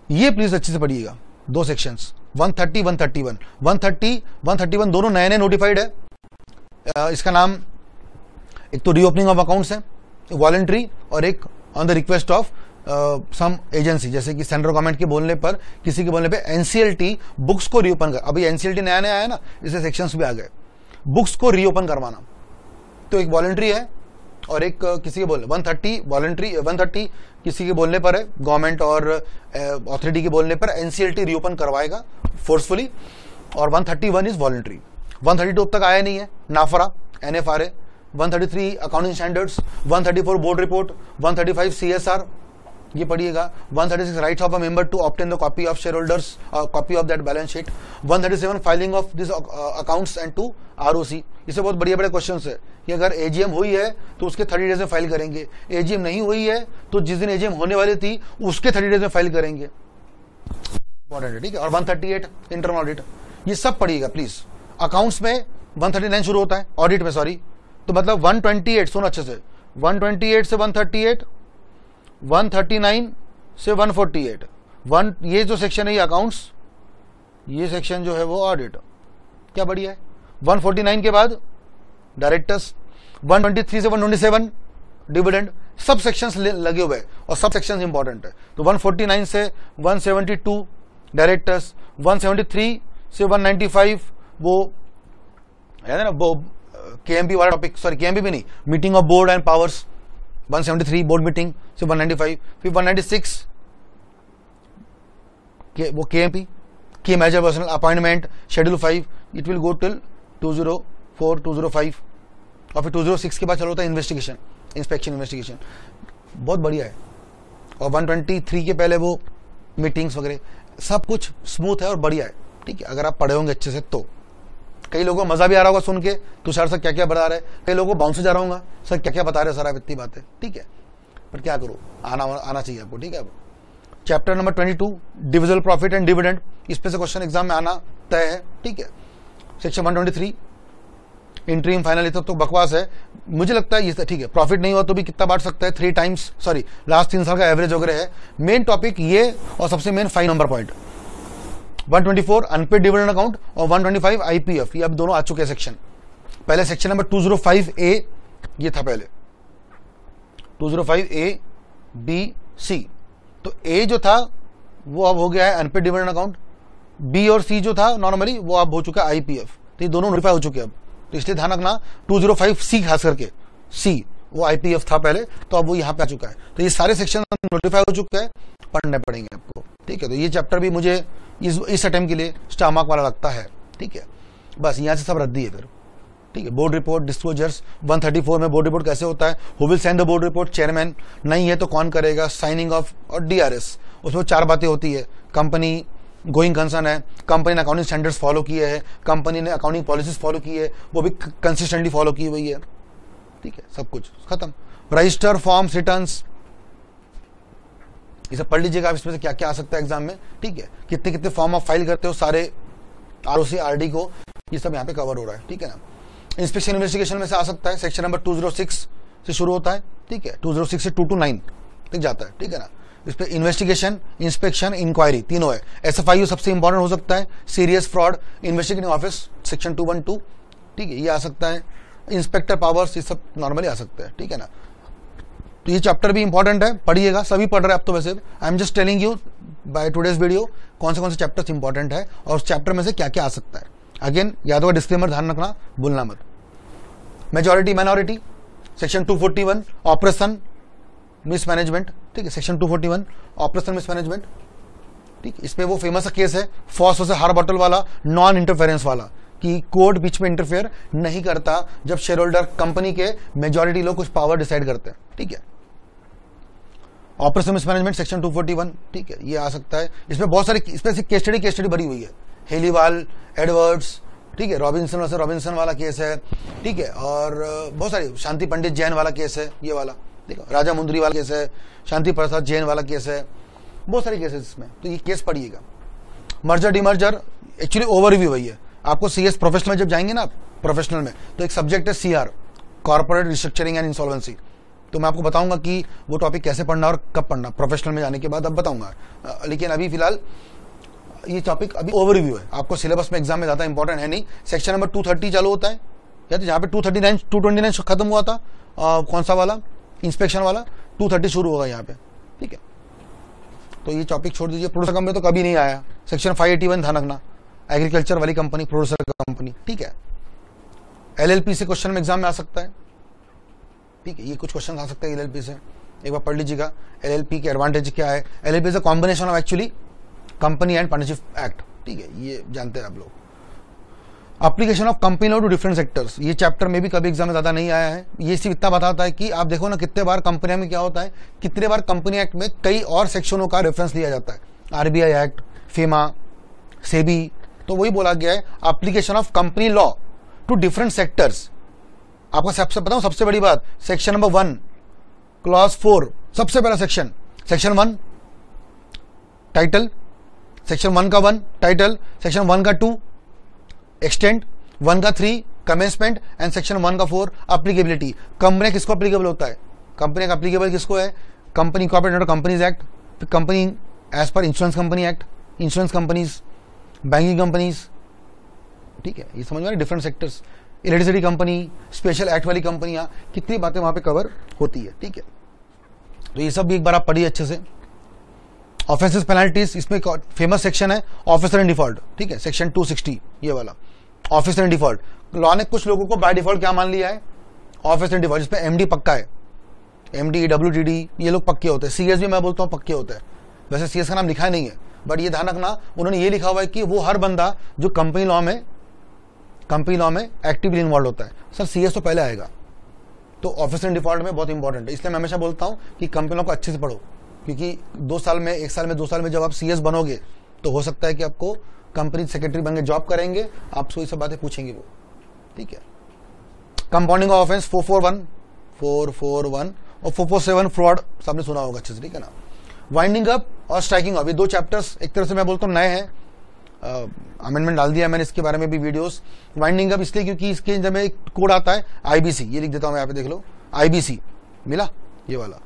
ये प्लीज अच्छे से पढ़िएगा, दो सेक्शंस 130 131 130 131 दोनों नए नोटिफाइड है। इसका नाम एक तो रीओपनिंग ऑफ अकाउंट्स है वॉलंटरी, और एक on the request of some agency, जैसे कि सेंट्रल गवर्नमेंट के बोलने पर, किसी के बोलने पे एनसीएलटी बुक्स को रीओपन कर। अभी एनसीएलटी नया आया ना, इससे सेक्शंस भी आ गए, बुक्स को रीओपन करवाना। तो एक वॉलंटरी है और एक किसी के बोलने 130 वॉलंटरी, 130 किसी के बोलने पर है, गवर्नमेंट और अथॉरिटी के बोलने पर एनसीएलटी रीओपन करवाएगा फोर्सफुली, और 131 इज वॉलंटरी। 132 अब तक आया नहीं है, NFRA, NFRA, 133 accounting standards, 134 board report, 135 CSR, ये पढ़िएगा। 136 rights of a member to obtain the copy of share holders, copy of that balance sheet, 137 filing of this accounts and to ROC। इससे बहुत बड़े क्वेश्चन है कि अगर AGM हुई है तो उसके 30 डेज में फाइल करेंगे, AGM नहीं हुई है तो जिस दिन AGM होने वाली थी उसके 30 डेज में फाइल करेंगे, इंपॉर्टेंट है, ठीक है। और 138 इंटरनल ऑडिट, ये सब पढ़िएगा प्लीज। अकाउंट्स में 139 शुरू होता है, ऑडिट में सॉरी, तो मतलब 128, सुनो अच्छे से, 128 से 138, 139 से 148, ये जो सेक्शन है ये अकाउंट्स, ये सेक्शन जो है वो ऑडिट, क्या बढ़िया है। 149 के बाद डायरेक्टर्स, 123 से 127 डिविडेंड, सब सेक्शंस लगे हुए हैं और सब सेक्शंस इंपॉर्टेंट है। तो 149 से 172 डायरेक्टर्स, 173 से 195 वो है ना, वो KMP वाला टॉपिक, सॉरी KMP भी नहीं, meeting of board and powers, 173 board meeting से 195, फिर 196 वो KMP, की major personal appointment, schedule 5, it will go till 204 205, और फिर 206 के बाद चलो होता है इन्वेस्टिगेशन, इंस्पेक्शन इन्वेस्टिगेशन, बहुत बढ़िया है। और 123 के पहले वो मीटिंग्स वगैरह, सब कुछ स्मूथ है और बढ़िया है, ठीक है, अगर आप पढ़े होंगे अच्छे से तो। कई लोगों को मजा भी आ रहा होगा सुन के, तुषार सर क्या क्या बता रहे हैं, कई लोगों को बाउंस जा रहा होगा, सर क्या क्या बता रहे हैं सर आप इतनी बातें, ठीक है, पर क्या करो, आना चाहिए आपको, ठीक है। अब chapter number 22 divisible profit and dividend, इस पे से क्वेश्चन एग्जाम में आना तय है, ठीक है। सेक्शन 123 इंट्रीम फाइनल, तो बकवास है मुझे लगता है ये, ठीक है। प्रॉफिट नहीं हुआ तो भी कितना बांट सकता है, 3 टाइम्स, सॉरी लास्ट 3 साल का एवरेज वगैरह है। मेन टॉपिक ये, और सबसे main 5 number point 124 unpaid dividend account और 125 IPF, ये अब दोनों आ चुके हैं सेक्शन। पहले सेक्शन नंबर 205A ये था पहले, 205A B C, तो A जो था वो अब हो गया है अनपेड डिविडेंड अकाउंट, B और C जो था नॉर्मली वो अब हो चुका है IPF, तो ये दोनों नोटिफाई हो चुके हैं अब। तो इसलिए ध्यान रखना 205C खास करके, C वो IPF था पहले, तो अब वो यहाँ पे आ चुका है। तो ये सारे सेक्शन नोटिफाई हो चुके हैं, पढ़ने पड़ेंगे आपको, ठीक है। तो ये चैप्टर भी मुझे इस अटेम्प्ट के लिए स्टार मार्क वाला लगता है, ठीक है। बस यहाँ से सब रद्दी है फिर, ठीक है। बोर्ड रिपोर्ट डिस्क्लोजर्स 134 में बोर्ड रिपोर्ट कैसे होता है, who will send the board report, chairman, नहीं है तो कौन करेगा, साइनिंग ऑफ, और DRS, उसमें 4 बातें होती है, कंपनी गोइंग कंसर्न है, कंपनी ने अकाउंटिंग स्टैंडर्ड्स फॉलो किए हैं, कंपनी ने अकाउंटिंग पॉलिसीज फॉलो की है, वो भी कंसिस्टेंटली फॉलो की हुई है, ठीक है, सब कुछ खत्म। रजिस्टर, फॉर्म्स, रिटर्न्स, ये सब पढ़ लीजिएगा आप, इसमें से क्या क्या आ सकता है एग्जाम में, ठीक है। कितने कितने फॉर्म आप फाइल करते हो सारे ROC RD को, ये सब यहाँ पे कवर हो रहा है, ठीक है ना। इंस्पेक्शन इन्वेस्टिगेशन में से आ सकता है, सेक्शन नंबर 206 से शुरू होता है, ठीक है, 206 से 229 तक जाता है, ठीक है ना। इस पे इन्वेस्टिगेशन, इंस्पेक्शन, इंक्वायरी तीनों है। SFIU सबसे इंपॉर्टेंट हो सकता है, serious fraud investigating office section 212, ठीक है, ये आ सकता है। इंस्पेक्टर पावर्स, ये सब नॉर्मली आ सकता है, ठीक है ना। तो ये चैप्टर भी इंपॉर्टेंट है, पढ़िएगा, सभी पढ़ रहे हैं आप तो। वैसे I am just telling you by today's video कौन से चैप्टर्स इंपॉर्टेंट है और उस चैप्टर में से क्या क्या आ सकता है। अगेन याद होगा, डिस्क्लेमर ध्यान रखना, भूलना मत। Majority minority section 241 operation mismanagement, ठीक है, सेक्शन 241 ऑपरेशन मिसमैनेजमेंट, ठीक है। इसमें वो फेमस केस है फॉस वर्सेस हार बॉटल वाला, नॉन इंटरफेरेंस वाला, कि कोर्ट बीच में इंटरफेयर नहीं करता जब शेयर होल्डर कंपनी के मेजॉरिटी लोग कुछ पावर डिसाइड करते हैं, ठीक है। ऑपरेशन मिसमैनेजमेंट सेक्शन 241, ठीक है, ये आ सकता है। इसमें बहुत सारी इसमें केस स्टडी भरी हुई है, हेलीवाल, एडवर्ड्स, ठीक है, रॉबिन्सन वर्सेस रॉबिन्सन वाला केस है, ठीक है, और बहुत सारी, शांति पंडित जैन वाला केस है ये वाला, ठीक है, राजा मुंदरी वाला केस है, शांति प्रसाद जैन वाला केस है, बहुत सारे केसेस इसमें, तो ये केस पढ़िएगा। मर्जर डिमर्जर एक्चुअली ओवरव्यू है, आपको CS प्रोफेशनल में जब जाएंगे ना, प्रोफेशनल में, तो एक सब्जेक्ट है CR, corporate restructuring and insolvency. तो मैं आपको बताऊंगा कि वो टॉपिक कैसे पढ़ना और कब पढ़ना, प्रोफेशनल में जाने के बाद अब बताऊंगा। लेकिन अभी फिलहाल ये टॉपिक अभी ओवरव्यू है, आपको सिलेबस में एग्जाम में ज्यादा इंपॉर्टेंट है नहीं। सेक्शन नंबर 230 चालू होता है, या तो जहाँ पे 229 खत्म हुआ था, कौन सा वाला, इंस्पेक्शन वाला, 230 शुरू होगा यहाँ पे, ठीक है। तो ये टॉपिक छोड़ दीजिए। प्रोड्यूसर कंपनी तो कभी नहीं आया, सेक्शन 581 ध्यान रखना, एग्रीकल्चर वाली कंपनी, प्रोड्यूसर कंपनी, ठीक है। LLP से क्वेश्चन में एग्जाम में आ सकता है, ठीक है, ये कुछ क्वेश्चन आ सकते हैं LLP से, एक बार पढ़ लीजिएगा। LLP के एडवांटेज क्या है। LLP is a combination of actually company and partnership act, ठीक है, ये जानते हैं आप लोग। Application of company law to different sectors, ये चैप्टर में भी कभी एग्जाम में ज्यादा नहीं आया है। ये सिर्फ इतना बताता है कि आप देखो ना कितने बार कंपनी में क्या होता है, कितने बार कंपनी एक्ट में कई और सेक्शनों का रेफरेंस लिया जाता है, RBI एक्ट, FEMA, SEBI, तो वही बोला गया है application of company law to different sectors. आपको सबसे बताऊं सबसे बड़ी बात, सेक्शन नंबर 1 क्लॉज 4 सबसे पहला सेक्शन, सेक्शन 1 टाइटल, सेक्शन 1 का 1 टाइटल, सेक्शन 1 का 2 एक्सटेंड, 1 का 3 कमेंसमेंट एंड सेक्शन 1 का 4 एप्लीकेबिलिटी। कंपनी किसको एप्लीकेबल होता है, कंपनी का एप्लीकेबल किसको है, company corporate under companies act, फिर कंपनी एज पर insurance company act, insurance companies, banking companies, ठीक है, ये समझ में different sectors, electricity company, special act वाली कंपनियां, कितनी बातें वहां पे कवर होती है, ठीक है। तो ये सब भी एक बार आप पढ़िए अच्छे से। ऑफेंसेस पेनल्टीज, इसमें फेमस सेक्शन है ऑफिसर इन डिफॉल्ट, ठीक है, सेक्शन 260 ये वाला, ऑफिसर इन डिफॉल्ट। लॉ ने कुछ लोगों को बाय डिफॉल्ट क्या मान लिया है, ऑफिसर इन डिफॉल्ट, जिसमें MD पक्का है, MD WTD ये लोग पक्के होते हैं, CS भी मैं बोलता हूँ पक्के होते हैं, वैसे CS का नाम लिखा नहीं है, बट ये ध्यान रखना उन्होंने ये लिखा हुआ है कि वो हर बंदा जो कंपनी लॉ में एक्टिवली इन्वॉल्व होता है। सर CS तो पहले आएगा, तो ऑफिसर इन डिफॉल्ट में बहुत इंपॉर्टेंट है, इसलिए मैं हमेशा बोलता हूँ कि कंपनी लॉ को अच्छे से पढ़ो, क्योंकि 2 साल में 1 साल में 2 साल में जब आप CS बनोगे तो हो सकता है कि आपको कंपनी सेक्रेटरी बन के जॉब करेंगे, आपसे ये सब बातें पूछेंगे वो, ठीक है। कंपाउंडिंग ऑफ ऑफेंस 441 और 447 फ्रॉड सबने सुना होगा अच्छे से, ठीक है ना। वाइंडिंग अप और स्ट्राइकिंग अप, ये 2 चैप्टर्स एक तरह से मैं बोलता हूँ नए हैं, अमेंडमेंट डाल दिया मैंने इसके बारे में भी वीडियोस। वाइंडिंग अप इसलिए क्योंकि इसके जब एक कोड आता है IBC, ये लिख देता हूं मैं यहाँ पे, देख लो IBC मिला ये वाला,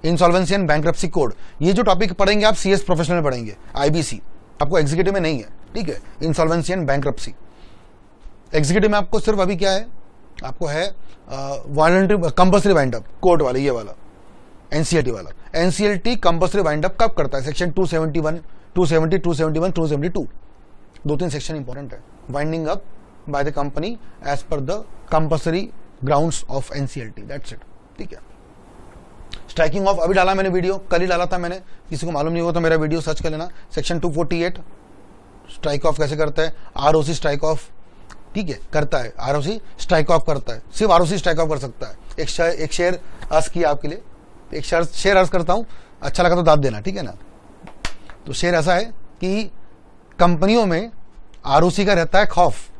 इंसॉल्वेंसी एंड बैंक्रप्सी कोड। ये जो टॉपिक पढ़ेंगे आप CS प्रोफेशनल में पढ़ेंगे, IBC आपको एग्जीक्यूटिव में नहीं है, ठीक है, इंसॉल्वेंसी एंड बैंक्रप्सी। एग्जीक्यूटिव में आपको सिर्फ अभी क्या है, आपको है voluntary compulsory wind up code वाला, ये वाला NCLT वाला। NCLT कंपल्सरी वाइंड अप कब करता है, सेक्शन 271, 270, 271, 272, 2-3 सेक्शन इंपॉर्टेंट है। Winding up by the company as per the compulsory grounds of NCLT, that's it, ठीक है। स्ट्राइकिंग ऑफ अभी डाला मैंने वीडियो, कल ही डाला था मैंने, किसी को मालूम नहीं होगा तो मेरा वीडियो सर्च कर लेना। सेक्शन 248 स्ट्राइक ऑफ कैसे करता है, ROC स्ट्राइक ऑफ, ठीक है, करता है, ROC स्ट्राइक ऑफ करता है, सिर्फ ROC स्ट्राइक ऑफ कर सकता है। एक शेयर अर्ज किया आपके लिए, एक शेयर अर्ज करता हूं, अच्छा लगा तो दाद देना, ठीक है ना। तो शेयर ऐसा है कि कंपनियों में ROC का रहता है खौफ,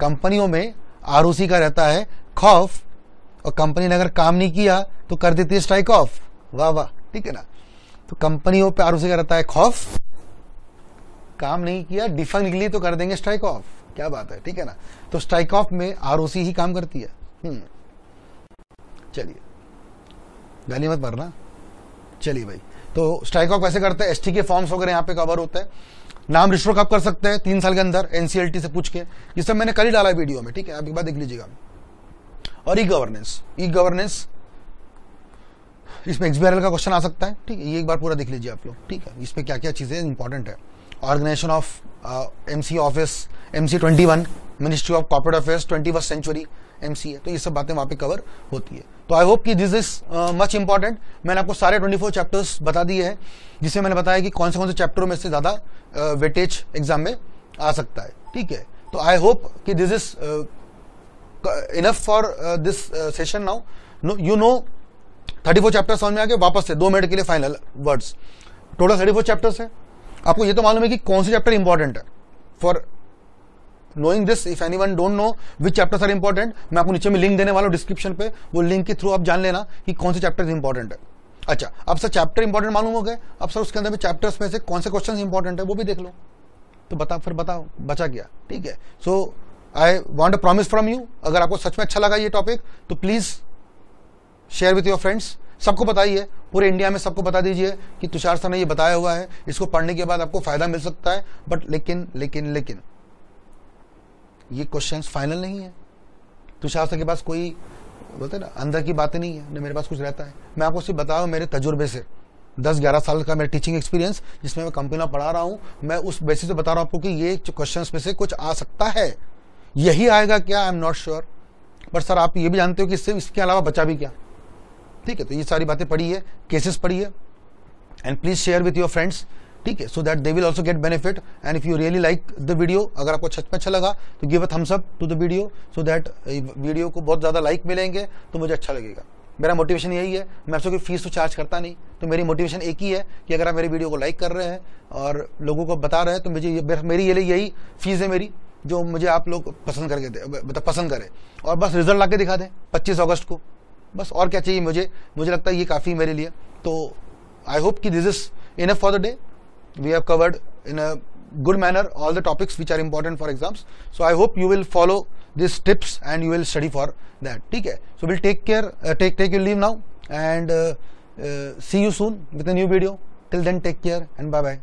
कंपनियों में ROC का रहता है खौफ, और कंपनी ने अगर काम नहीं किया तो कर देती है स्ट्राइक ऑफ, वाह वाह, ठीक है ना। तो कंपनियों पे ROC का रहता है खौफ, काम नहीं किया, डिफंग निकली तो कर देंगे स्ट्राइक ऑफ, क्या बात है, ठीक है ना। तो स्ट्राइक ऑफ में ROC ही काम करती है। चलिए, गाली मत मारना। चलिए भाई, तो स्ट्राइक ऑफ कैसे करते हैं, ST के फॉर्म्स वगैरह यहाँ पे कवर होता है। नाम रिस्टोर कब कर सकते हैं, 3 साल के अंदर, NCLT से पूछ के। ये सब मैंने कल ही डाला है वीडियो में, ठीक है, आप एक बार देख लीजिएगा। और ई गवर्नेंस, इसमें XBRL का क्वेश्चन आ सकता है, ठीक है, ये एक बार पूरा देख लीजिए आप लोग, ठीक है। इसमें क्या क्या चीजें इंपॉर्टेंट है। Organisation of MC office, MC21, ministry of corporate affairs, 21st century MC है। तो ये सब बातें वहां पे कवर होती है। तो आई होप कि दिस इज मच इंपॉर्टेंट। मैंने आपको सारे 24 चैप्टर्स बता दिए हैं, जिसमें मैंने बताया कि कौन से चैप्टरों में से ज्यादा वेटेज एग्जाम में आ सकता है, ठीक है। तो आई होप कि this is enough for this session now. You know 34 chapters समझ में आ गए। वापस से 2 मिनट के लिए फाइनल वर्ड्स। टोटल 34 चैप्टर्स है। आपको ये तो मालूम है कि कौन से चैप्टर इंपॉर्टेंट है। For knowing this, if anyone don't know which chapters are important, मैं आपको नीचे में लिंक देने वाला हूं डिस्क्रिप्शन पे। वो लिंक के थ्रू आप जान लेना कि कौन से चैप्टर इंपॉर्टेंट है। अच्छा, अब सर चैप्टर इंपॉर्टेंट मालूम हो गए, अब सर उसके अंदर में चैप्टर्स में से कौन से क्वेश्चन इंपॉर्टेंट है वो भी देख लो। तो बताओ बचा क्या, ठीक है। So I want a promise from you, अगर आपको सच में अच्छा लगा ये टॉपिक तो please share with your friends. सबको बताइए, पूरे इंडिया में सबको बता दीजिए कि तुषार सर ने ये बताया हुआ है, इसको पढ़ने के बाद आपको फायदा मिल सकता है। बट लेकिन ये क्वेश्चंस फाइनल नहीं है। तुषार सर के पास कोई बोलते ना अंदर की बातें नहीं है, न मेरे पास कुछ रहता है। मैं आपको सिर्फ बता रहा हूं मेरे तजुर्बे से, 10-11 साल का मेरा टीचिंग एक्सपीरियंस, जिसमें मैं कंपनी में पढ़ा रहा हूं। मैं उस बेसिस पे बता रहा हूं आपको कि ये क्वेश्चन में से कुछ आ सकता है। यही आएगा क्या, I am not sure. But sir आप ये भी जानते हो कि इसके अलावा बचा भी क्या, ठीक है। तो ये सारी बातें पढ़ी है, केसेस पढ़ी है, and please share with your friends, ठीक है, so that they will also get benefit. And if you really like the video, अगर आपको सच में अच्छा लगा तो give a thumbs up to the video, so that video को बहुत ज्यादा लाइक मिलेंगे तो मुझे अच्छा लगेगा। मेरा मोटिवेशन यही है। मैं आपसे कोई फीस तो चार्ज करता नहीं, तो मेरी मोटिवेशन एक ही है कि अगर आप मेरे वीडियो को लाइक कर रहे हैं और लोगों को बता रहे हैं तो मुझे मेरी यही फीस है मेरी, जो मुझे आप लोग पसंद करके दे, मतलब पसंद करें और बस रिजल्ट ला के दिखा दें 25 अगस्त को, बस। और क्या चाहिए मुझे लगता है ये काफी मेरे लिए। तो आई होप कि this is enough for the day. We have covered in a good manner all the topics which are important for exams. So I hope you will follow these tips and you will study for that. ठीक है, so we'll take care, take your leave now and see you soon with a new video. Till then, take care and bye bye.